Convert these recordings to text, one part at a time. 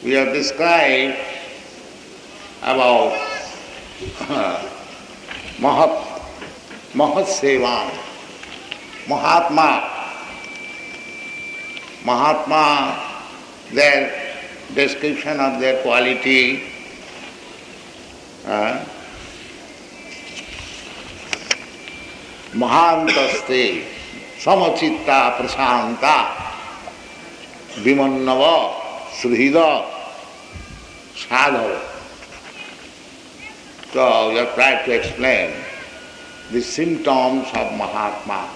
we have described about Mahat Sevan, Mahatma, their description of their quality, Mahantaste, Samachitta Prasanta, Vimannava, Srihida, Sadhava. So we have tried to explain the symptoms of Mahatma.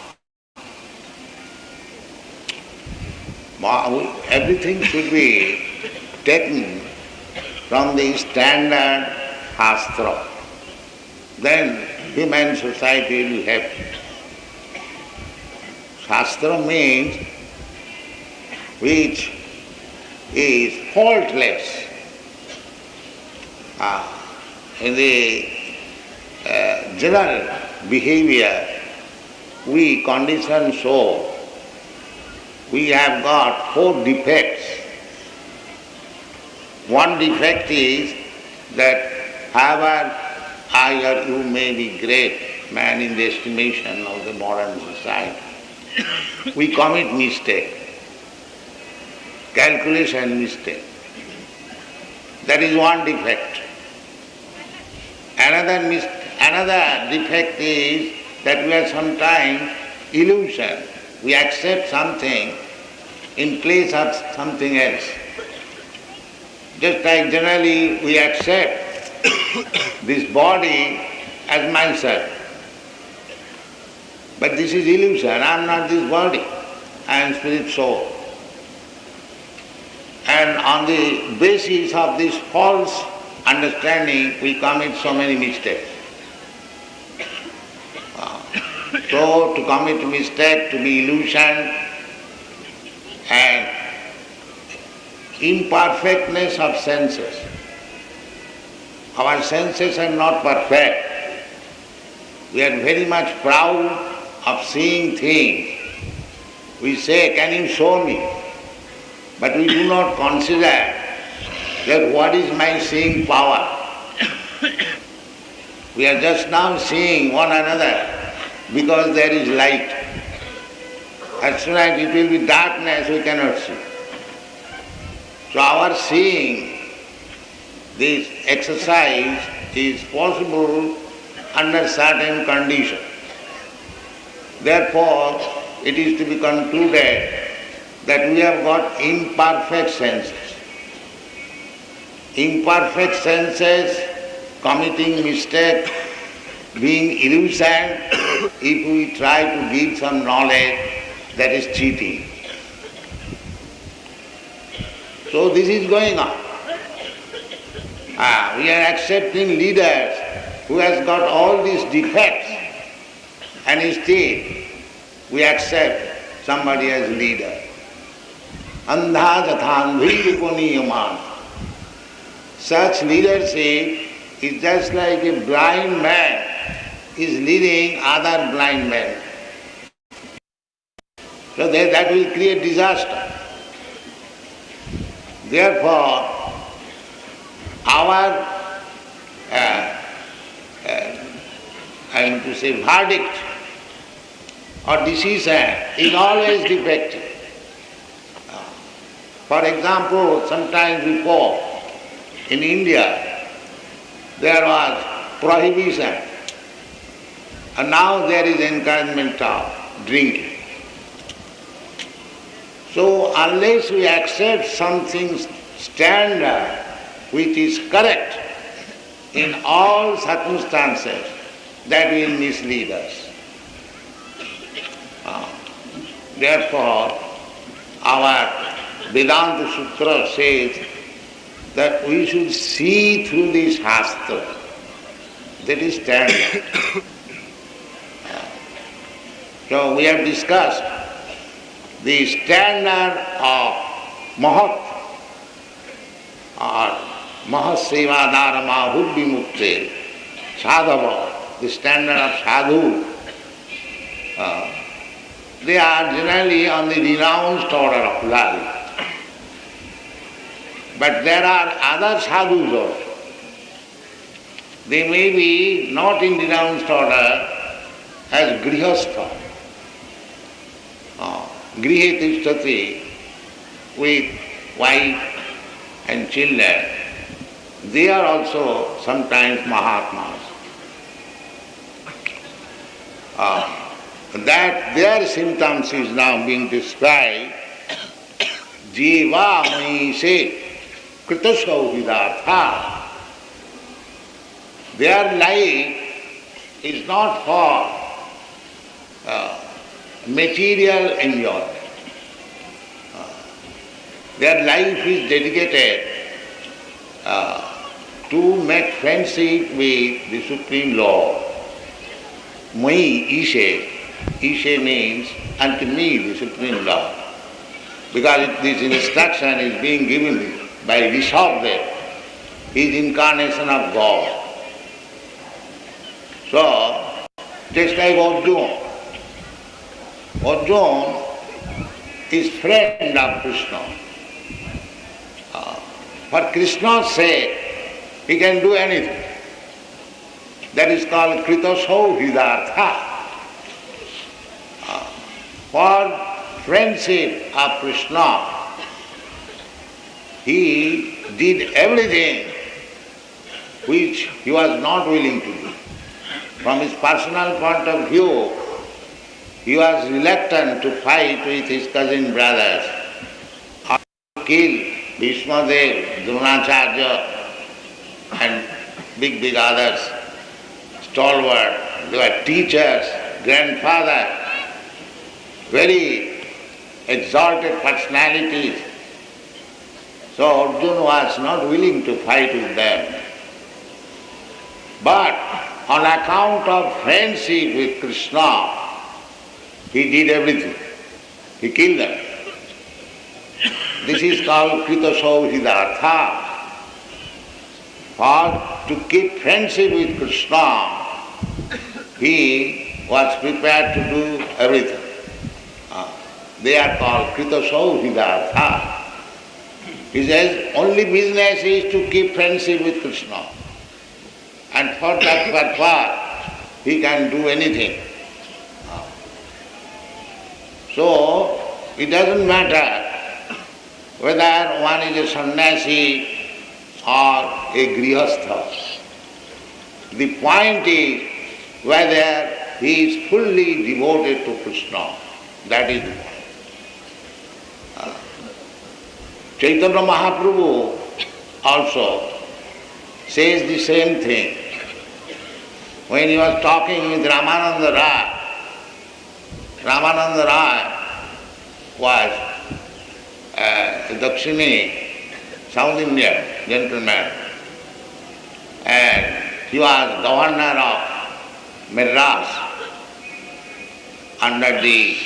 Everything should be taken from the standard Shastra. Then human society will be happy. Shastra means which is faultless. In the general behavior, we condition so. We have got 4 defects. One defect is that however I or you may be great man in the estimation of the modern society, we commit mistake, calculation mistake. That is one defect. Another defect is that we have sometimes illusion. We accept something in place of something else. Just like generally we accept this body as myself. But this is illusion. I am not this body. I am spirit soul. And on the basis of this false understanding, we commit so many mistakes. So to commit mistake, to be illusion and imperfectness of senses. Our senses are not perfect. We are very much proud of seeing things. We say, can you show me? But we do not consider that what is my seeing power. We are just now seeing one another because there is light. As soon as it will be darkness, we cannot see. So our seeing, this exercise is possible under certain conditions. Therefore, it is to be concluded that we have got imperfect senses. Imperfect senses, committing mistake, being illusion, if we try to give some knowledge, that is cheating. So this is going on. We are accepting leaders who has got all these defects, and still we accept somebody as leader. Andha jathandhi vipuniyamana. Such leadership is just like a blind man is leading other blind men. So that will create disaster. Therefore, our verdict or decision is always defective. For example, sometime before in India there was prohibition, and now there is encouragement of drinking. So unless we accept something standard which is correct in all circumstances, that will mislead us. Therefore, our Vedanta Sutra says that we should see through this Shastra. That is standard. So we have discussed the standard of Mahat or Mahasevadara Mahudvimukte, Sadhava, the standard of Sadhu. They are generally on the renounced order of life. But there are other sadhus also. They may be not in denounced order as grihastha. Grihe tishtati, with wife and children. They are also sometimes Mahatmas. That their symptoms is now being described. Jiva mai se kritasau vidartha. Their life is not for material enjoyment. Their life is dedicated to make friendship with the Supreme Lord. Mai ishe. Ishe means unto me, the Supreme Lord. Because this instruction is being given by Rishabdev. He is incarnation of God. So, just like Arjuna. Arjuna is friend of Krishna. For Krishna's sake, he can do anything. That is called kritasau hidartha. For friendship of Krishna, he did everything which he was not willing to do. From his personal point of view, he was reluctant to fight with his cousin brothers or to kill Bhishmadev, Dronacharya and big others, stalwart. They were teachers, grandfather, very exalted personalities. So Arjuna was not willing to fight with them. But on account of friendship with Krishna, he did everything. He killed them. This is called kritasau hidartha. For to keep friendship with Krishna, he was prepared to do everything. They are called kritasau hidartha. He says, only business is to keep friendship with Krishna. And for that purpose, he can do anything. So, it doesn't matter whether one is a sannyasi or a grihastha. The point is whether he is fully devoted to Krishna. That is the point. Chaitanya Mahaprabhu also says the same thing. When he was talking with Ramananda Rai, Ramananda Rai was a Dakshini, South Indian gentleman, and he was governor of Madras under the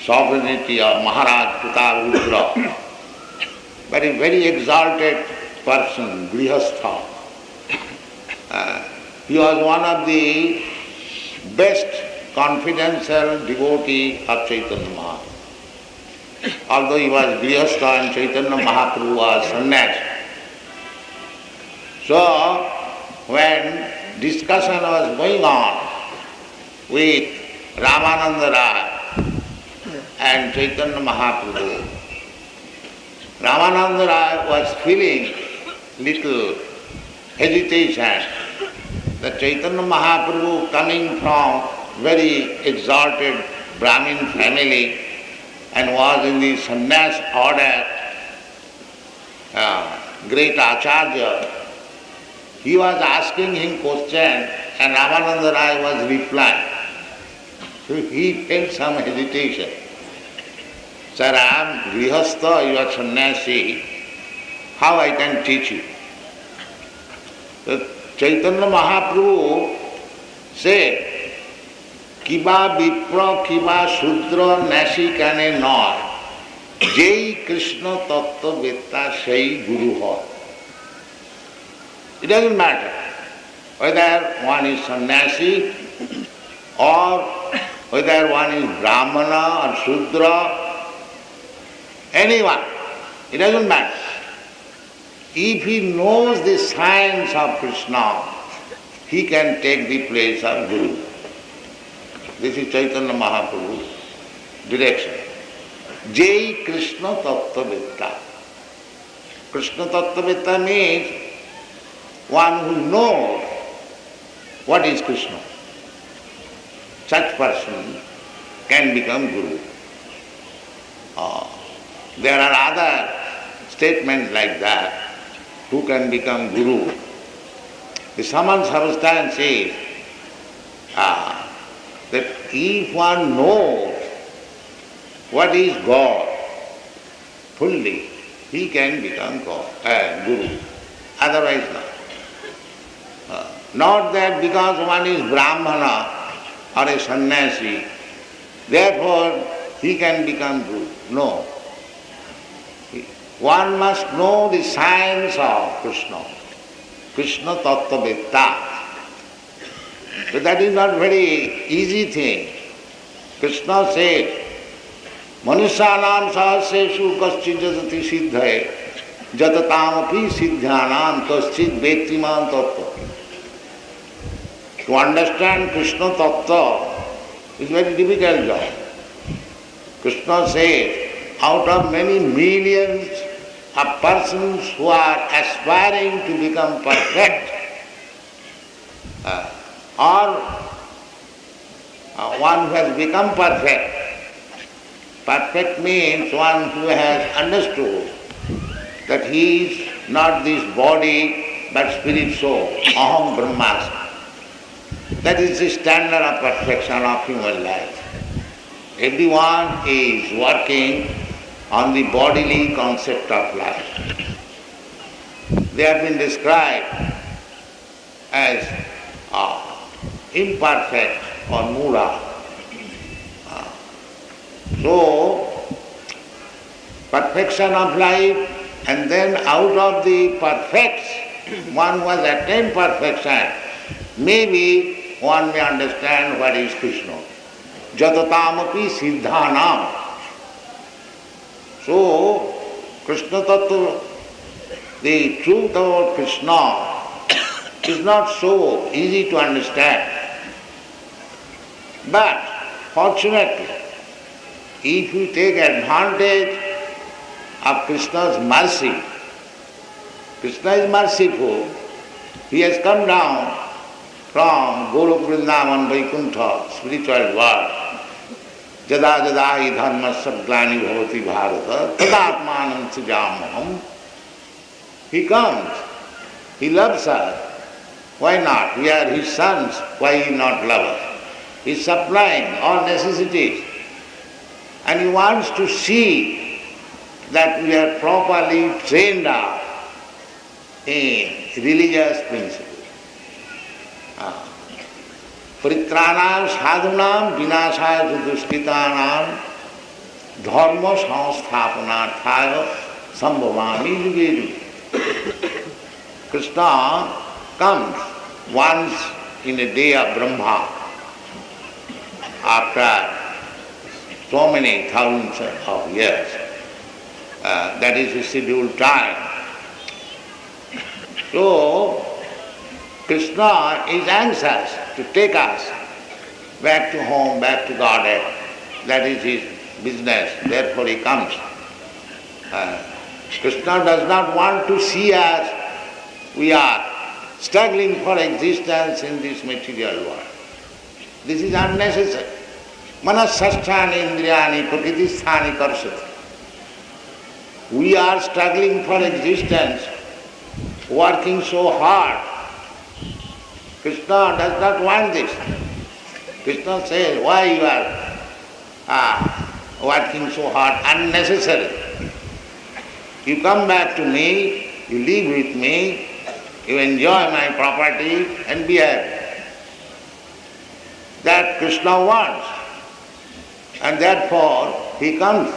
sovereignty of Maharaj Pratap. But a very exalted person, grihastha. He was one of the best confidential devotee of Chaitanya Mahaprabhu. Although he was grihastha and Chaitanya Mahaprabhu was sannyasi. So, when discussion was going on with Ramananda Rai and Chaitanya Mahaprabhu, Ramananda Rai was feeling little hesitation that Chaitanya Mahaprabhu, coming from very exalted Brahmin family and was in the sannyas order, great Acharya, he was asking him question and Ramananda Rai was replying. So he felt some hesitation. Sir, I am grihastha, you are sannyasi, how I can teach you? So Chaitanya Mahaprabhu said, Kiba Vipra, Kiba Shudra, Nasi Kane Nor, Jai Krishna Tattva Vetta Sai Guru Ho. It doesn't matter whether one is sannyasi or whether one is Brahmana or Shudra, anyone, it doesn't matter. If he knows the science of Krishna, he can take the place of Guru. This is Chaitanya Mahaprabhu's direction. Jai Krishna Tattvavitta. Krishna Tattvavitta means one who knows what is Krishna. Such person can become Guru. There are other statements like that. Who can become Guru? The Saman Sarvasthan says that if one knows what is God fully, he can become Guru. Otherwise not. Not that because one is Brahmana or a sannyasi, therefore he can become Guru. No. One must know the science of Krishna. Krishna Tattvavitta. So that is not very easy thing. Krishna said, Manusyanam sahasreshu kaschid jatati siddhaye jatataamapi siddhyanam kaschid vettiman tattva. To understand Krishna Tattva is a very difficult job. Krishna says, out of many millions of persons who are aspiring to become perfect, or one who has become perfect. Perfect means one who has understood that he is not this body but spirit soul, aham brahmasmi. That is the standard of perfection of human life. Everyone is working on the bodily concept of life. They have been described as imperfect or mula. So, perfection of life, and then out of the perfects, one who has attained perfection, maybe one may understand what is Krishna. Jatataamapi siddhanam. So, Krishna Tattva, the truth about Krishna is not so easy to understand. But, fortunately, if you take advantage of Krishna's mercy, Krishna is merciful. He has come down from Golok Vrindavan Vaikuntha, spiritual world. Jada jada hi dharmasya glani bhavati bharata tadatmanam sujamaham. He comes, he loves us. Why not? We are his sons, why he not love us? He is supplying all necessities. And he wants to see that we are properly trained up in religious principles. Pritranam sadhunam vinashaya duskritanam dharma samsthapanarthaya sambhavami yuge yuge. Krishna comes once in a day of Brahma after so many thousands of years. That is a scheduled time. So, Krishna is anxious to take us back to home, back to Godhead. That is his business. Therefore he comes. Krishna does not want to see us. We are struggling for existence in this material world. This is unnecessary. Manasasthani indriyani prakritisthani karsati. We are struggling for existence, working so hard. Krishna does not want this. Krishna says, why you are working so hard, unnecessary. You come back to me, you live with me, you enjoy my property and be happy. That Krishna wants. And therefore he comes.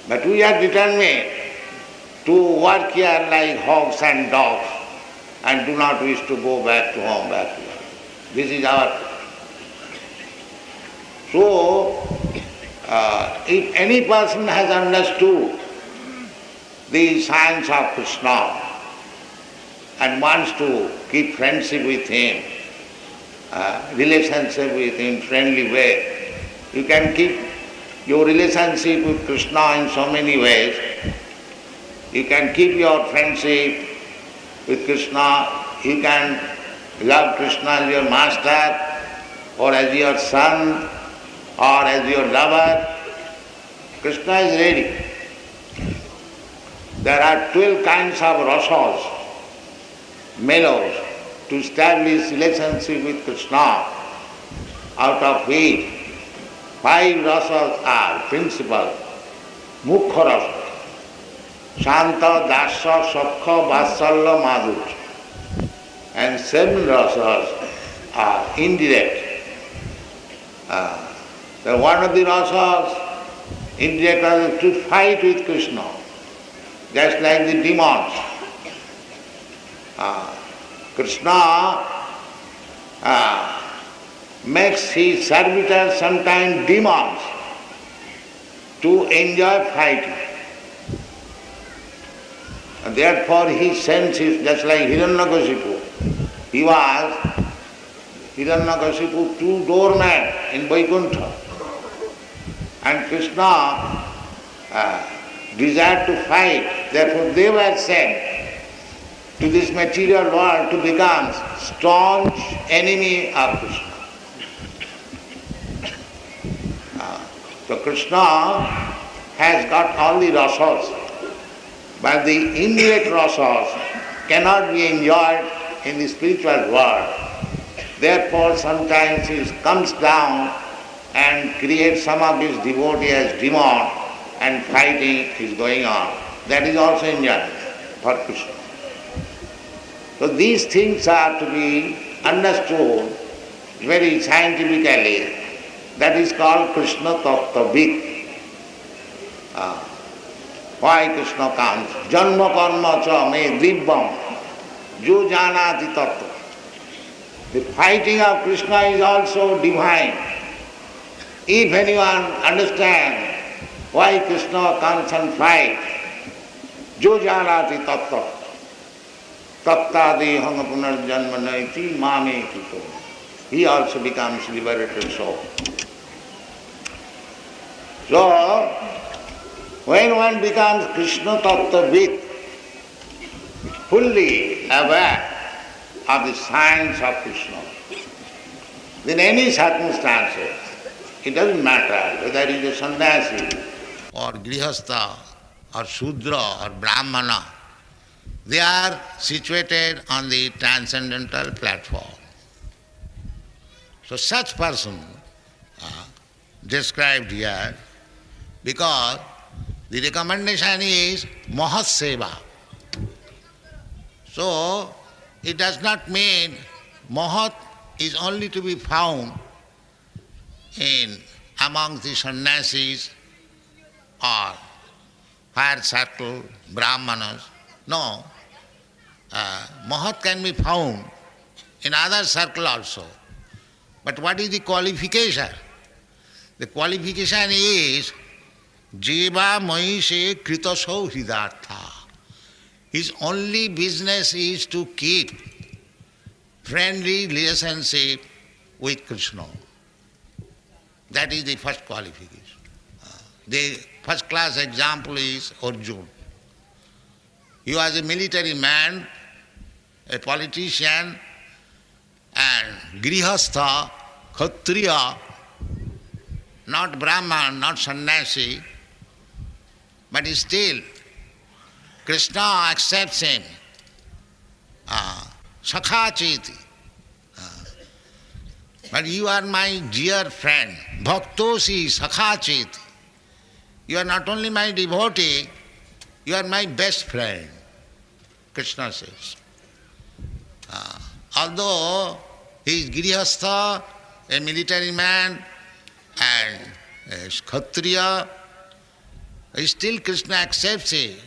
But we are determined to work here like hogs and dogs and do not wish to go back to home, back to home. This is our... So, if any person has understood the science of Krishna, and wants to keep friendship with him, relationship with him, friendly way, you can keep your relationship with Krishna in so many ways. You can keep your friendship with Krishna. You can love Krishna as your master, or as your son, or as your lover. Krishna is ready. There are 12 kinds of rasas, mellows, to establish relationship with Krishna, out of which 5 rasas are principal. Mukha rasa, Shanta, Dasya, Sakha, Vatsalya, Madhurya. And 7 rasas are indirect. So one of the rasas, indirect rasas, to fight with Krishna, just like the demons. Krishna makes his servitors sometimes demons to enjoy fighting. And therefore he sends his, just like Hiranyakashipu. He was Hiranyakashipu, 2 doormen in Vaikuntha. And Krishna desired to fight, therefore they were sent to this material world to become staunch enemy of Krishna. So Krishna has got all the rasas, but the indirect rasas cannot be enjoyed in the spiritual world. Therefore sometimes he comes down and creates some of his devotees as demon, and fighting is going on. That is also enjoyment for Krishna. So these things are to be understood very scientifically. That is called Krishna Tattvavid. Why Krishna comes? Janma karma cha me divyam jo janati tattva. The fighting of Krishna is also divine. If anyone understands why Krishna comes and fights, jo janati tattva, tattadi hanga punarjanma naiti mame kito. He also becomes liberated soul. So, when one becomes Krishna Tattvavid, fully aware of the science of Krishna, in any circumstances, it doesn't matter whether he is a sannyasi or grihastha or shudra or brahmana, they are situated on the transcendental platform. So such person described here, because the recommendation is Mahat Seva. So it does not mean Mahat is only to be found in among the sannyasis or higher circle, brahmanas. No, Mahat can be found in other circle also. But what is the qualification? The qualification is Jeva Mahishe Kritasau Hidartha. His only business is to keep friendly relationship with Krishna. That is the first qualification. The first class example is Arjuna. He was a military man, a politician, and grihastha, kshatriya, not Brahman, not sannyasi, but still Krishna accepts him. Sakha cheti. But you are my dear friend. Bhaktosi sakha cheti. You are not only my devotee, you are my best friend, Krishna says. Although he is grihastha, a military man, and a kshatriya, still Krishna accepts it,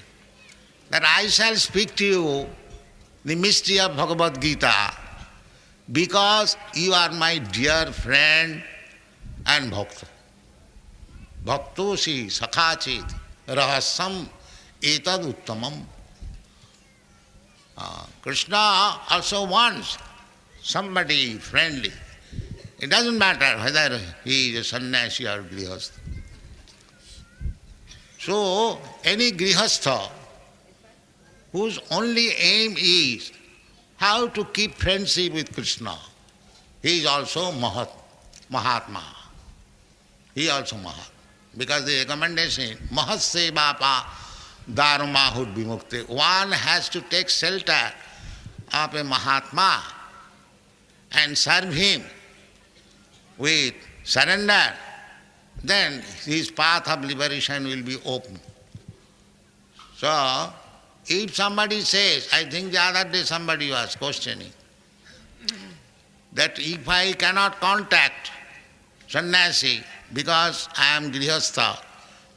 that I shall speak to you the mystery of Bhagavad Gita, because you are my dear friend and bhakta. Bhaktosi sakhachit rahasam etad uttamam. Krishna also wants somebody friendly. It doesn't matter whether he is a sannyasi or grihastha. So, any grihastha whose only aim is how to keep friendship with Krishna, he is also Mahatma. He is also Mahatma. Because the recommendation, Mahat Sevapa Dharma Hud Vimukti, one has to take shelter of a Mahatma and serve him with surrender, then his path of liberation will be open. So, if somebody says, I think the other day somebody was questioning, that if I cannot contact sannyasi because I am grihastha,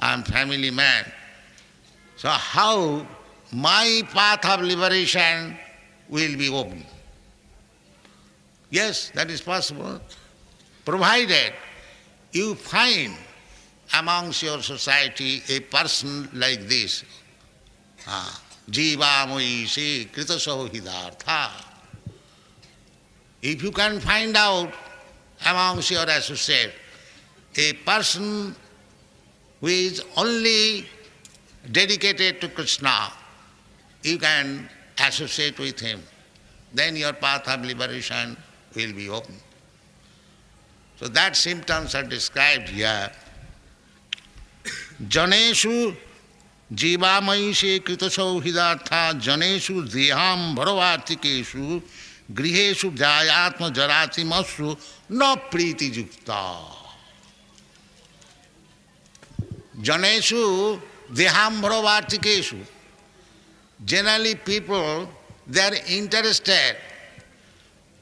I am family man, so how my path of liberation will be open? Yes, that is possible, provided you find amongst your society a person like this. Jiva moisi krita sohidartha. If you can find out amongst your associates a person who is only dedicated to Krishna, you can associate with him. Then your path of liberation will be open. So that symptoms are described here. Janeshu jivamayi krita sauhidartha janeshu deham bharavartikeshu griheshu jayatma jarati masu na priti yukta. Janeshu deham bharavartikeshu. Generally people, they are interested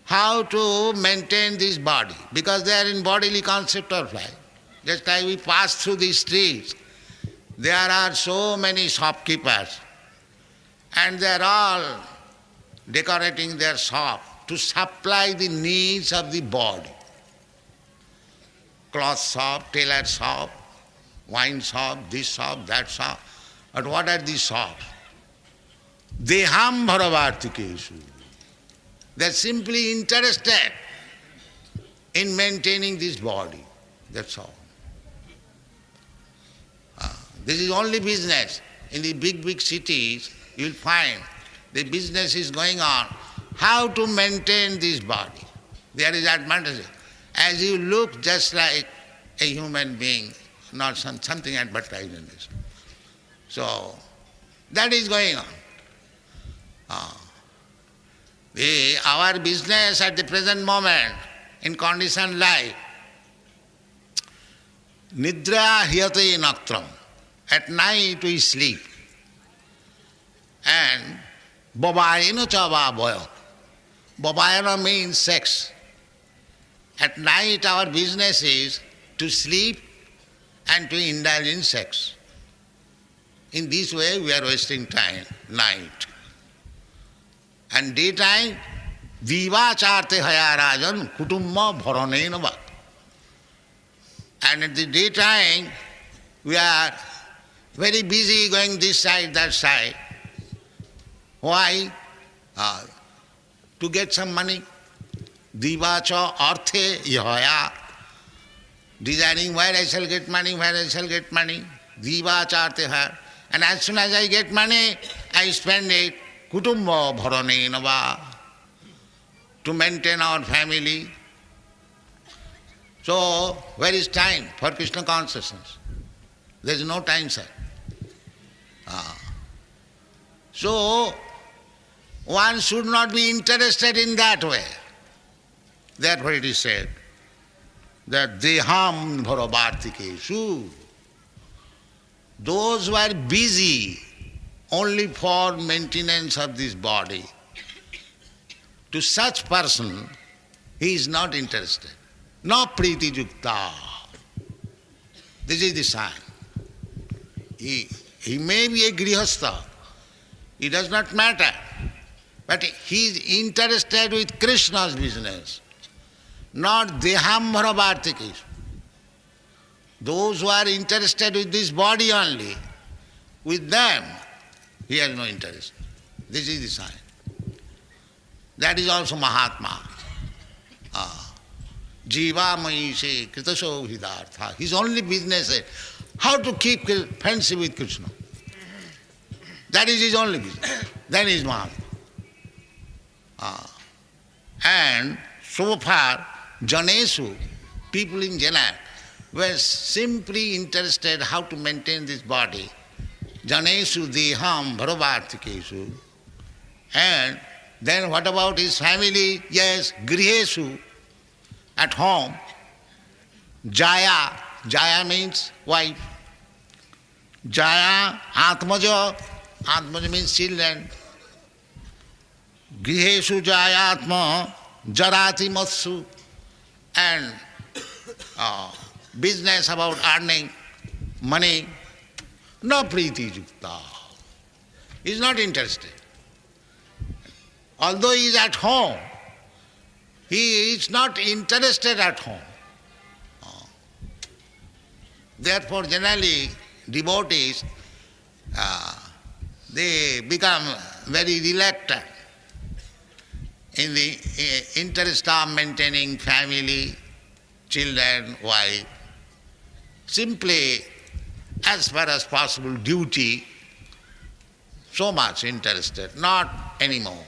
how to maintain this body, because they are in bodily concept of life. Just like we pass through these streets, there are so many shopkeepers, and they are all decorating their shop to supply the needs of the body. Cloth shop, tailor shop, wine shop, this shop, that shop. But what are these shops? Deham bharavartikeshu. They are simply interested in maintaining this body. That's all. This is only business. In the big cities, you will find the business is going on. How to maintain this body? There is advantage. As you look just like a human being, not something advertised in this. So, that is going on. Our business at the present moment, in conditioned life, nidra hyate naktram. At night we sleep. And babayana chava boyo. Babayana means sex. At night our business is to sleep and to indulge in sex. In this way we are wasting time, night. And daytime, vivacharte hayarajan kutumma bharanena va. And at the daytime, we are very busy going this side, that side. Why? To get some money. Divacha arthe yahaya. Desiring where I shall get money, where I shall get money. Divacha arthe hayaya. And as soon as I get money, I spend it. Kutumba bharanena va. To maintain our family. So, where is time for Krishna consciousness? There is no time, sir. So, one should not be interested in that way. Therefore it is said that deham bharavartikeshu. Those who are busy only for maintenance of this body, to such person, he is not interested. Na priti yukta. This is the sign. He may be a grihastha, it does not matter, but he is interested with Krishna's business, not deham bharavartikeshu. Those who are interested with this body only, with them, he has no interest. This is the sign. That is also Mahatma. Jiva Maise Kritaso Hidartha. His only business is how to keep friendship with Krishna. That is his only business. That is Mahatma. And so far, Janesu, people in Jana, were simply interested how to maintain this body. Janesu deham bharavartikesu. And then what about his family? Yes, grihesu, at home. Jaya, Jaya means wife. Jaya, Atmaja, Atmaja means children. Grihesu Jaya Atma, Jarati Matsu. And business about earning money. No priti yukta. He is not interested. Although he is at home, he is not interested at home. Therefore, generally, devotees, they become very reluctant in the interest of maintaining family, children, wife. Simply, as far as possible, duty, so much interested, not anymore.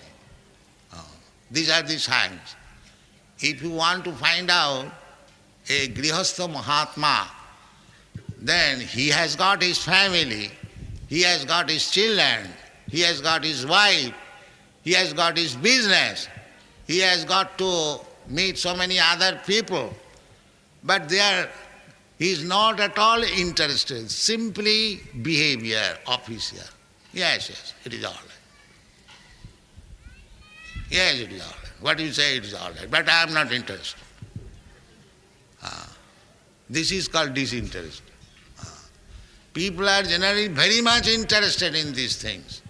These are the signs. If you want to find out a Grihastha Mahatma, then he has got his family, he has got his children, he has got his wife, he has got his business, he has got to meet so many other people. But he is not at all interested, simply behavior, official. Yes, it is all right. Yes, it is all right. What you say, it is all right. But I am not interested. This is called disinterest. People are generally very much interested in these things.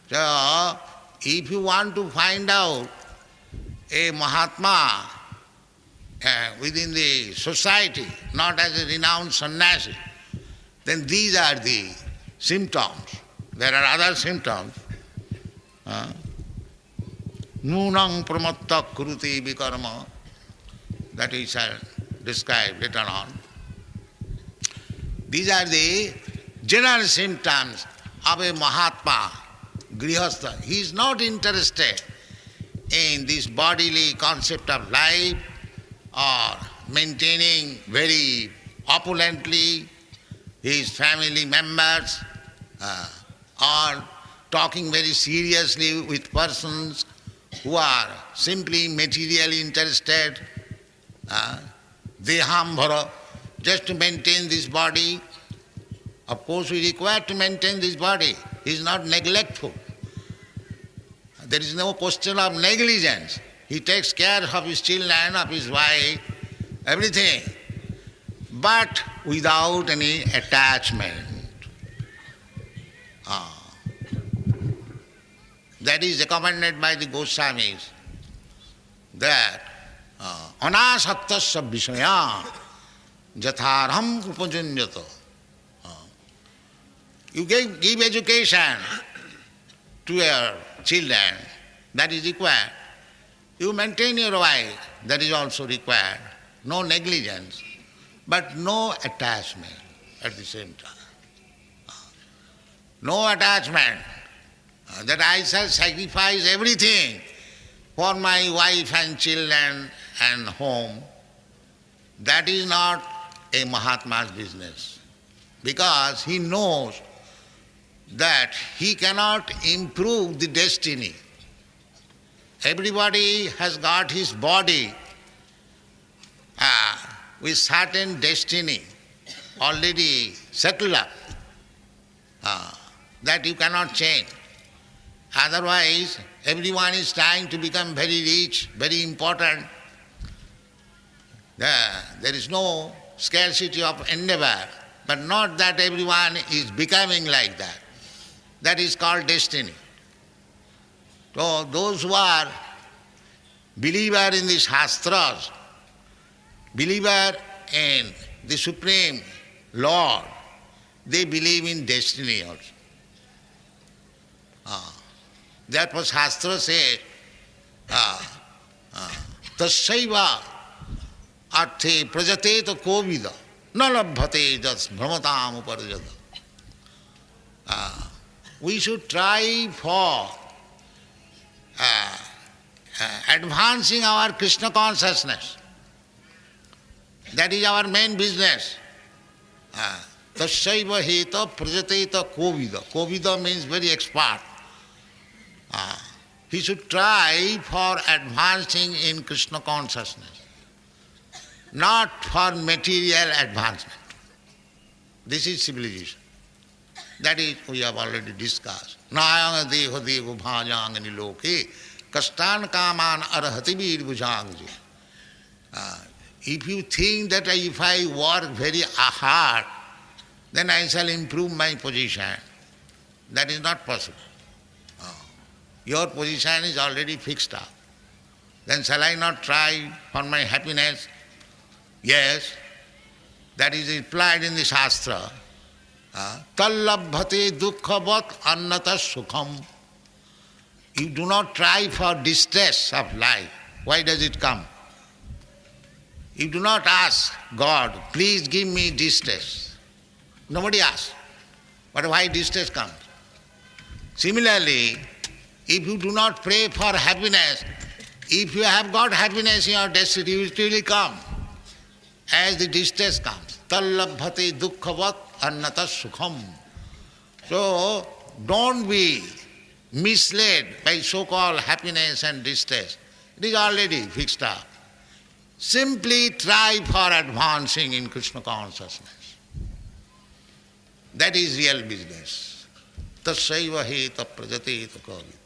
So, if you want to find out a Mahatma within the society, not as a renowned sannyasi, then these are the symptoms. There are other symptoms. Nunang pramatta kuruti vikarma, that we shall describe later on. These are the general symptoms of a Mahatma, Grihastha. He is not interested in this bodily concept of life or maintaining very opulently his family members or talking very seriously with persons who are simply materially interested, dehambhara, just to maintain this body. Of course, we require to maintain this body. He is not neglectful. There is no question of negligence. He takes care of his children, of his wife, everything, but without any attachment. That is recommended by the Goswamis, that anasaktasya vishaya jatharham upajunjata. You give education to your children, that is required. You maintain your wife, that is also required. No negligence, but no attachment at the same time. No attachment. That I shall sacrifice everything for my wife and children and home. That is not a Mahatma's business, because he knows that he cannot improve the destiny. Everybody has got his body with certain destiny already settled up, that you cannot change. Otherwise, everyone is trying to become very rich, very important. There is no scarcity of endeavor, but not that everyone is becoming like that. That is called destiny. So those who are believer in the Shastras, believer in the Supreme Lord, they believe in destiny also. Therefore Shastra says, tasyaiva arthe prajateta kovida na labhate jas brahmatam uparjata. We should try for advancing our Krishna consciousness. That is our main business. Tasyaiva heta prajateta kovida. Kovida means very expert. He should try for advancing in Krishna consciousness, not for material advancement. This is civilization. That is, we have already discussed. Nayanga deho devo bhajangani loke kastan kaman arhati vir bhujangji. If you think that if I work very hard, then I shall improve my position, that is not possible. Your position is already fixed up. Then shall I not try for my happiness? Yes, that is implied in the Shastra. Tallabhate dukkhavat annata sukham. You do not try for distress of life. Why does it come? You do not ask God, please give me distress. Nobody asks. But why distress comes? Similarly, if you do not pray for happiness, if you have got happiness in your destiny, it will come as the distress comes. Tallabhate dukkhavat annata sukham. So, don't be misled by so-called happiness and distress. It is already fixed up. Simply try for advancing in Krishna consciousness. That is real business. Tasyaiva heta prajateta kavita.